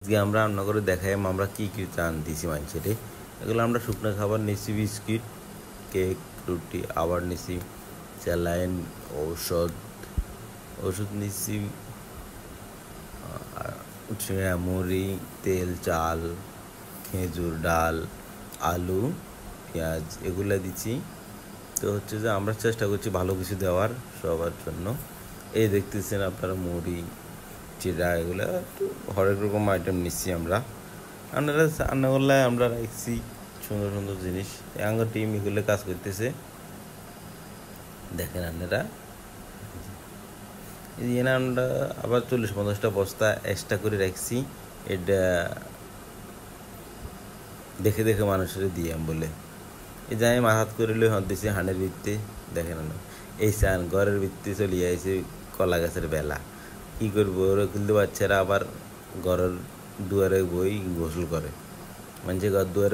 আজকে আমরা রান্না করে দেখাই আমরা কি কি চান দিছি মানুষের। এগুলো আমরা শুকনো খাবার নিছি, বিস্কিট, কেক, রুটি, আবার নিছি স্যালাইন, ওষুধ নিছি, মুড়ি, তেল, চাল, খেজুর, ডাল, আলু, পেঁয়াজ এগুলো দিচ্ছি। তো হচ্ছে যে আমরা চেষ্টা করছি ভালো কিছু দেওয়ার সবার জন্য। এই দেখতেছেন আপনারা মুড়ি, চিড়া, এগুলো একটু হরেক রকম আইটেম নিচ্ছি আমরা। আপনারা রান্না করলে আমরা রাখছি সুন্দর সুন্দর জিনিস। আমার টিম এগুলো কাজ করতেছে, দেখেন আপনারা। এই আমরা আবার 40-50টা বস্তা এক্সট্রা করে রাখছি, এটা দেখে দেখে মানুষের দিয়ে বলে। এই যে আমি মাথাত করিলে হাত দিছি হাঁড়ের ভিত্তি, দেখেন না এই চান ঘরের ভিত্তি চলে যাইছে কলা গাছের বেলা। কি করবো, ওরা কিন্তু বাচ্চারা আবার ঘরের দুয়ারে বই গোসল করে, মানে ঘর দুয়ারে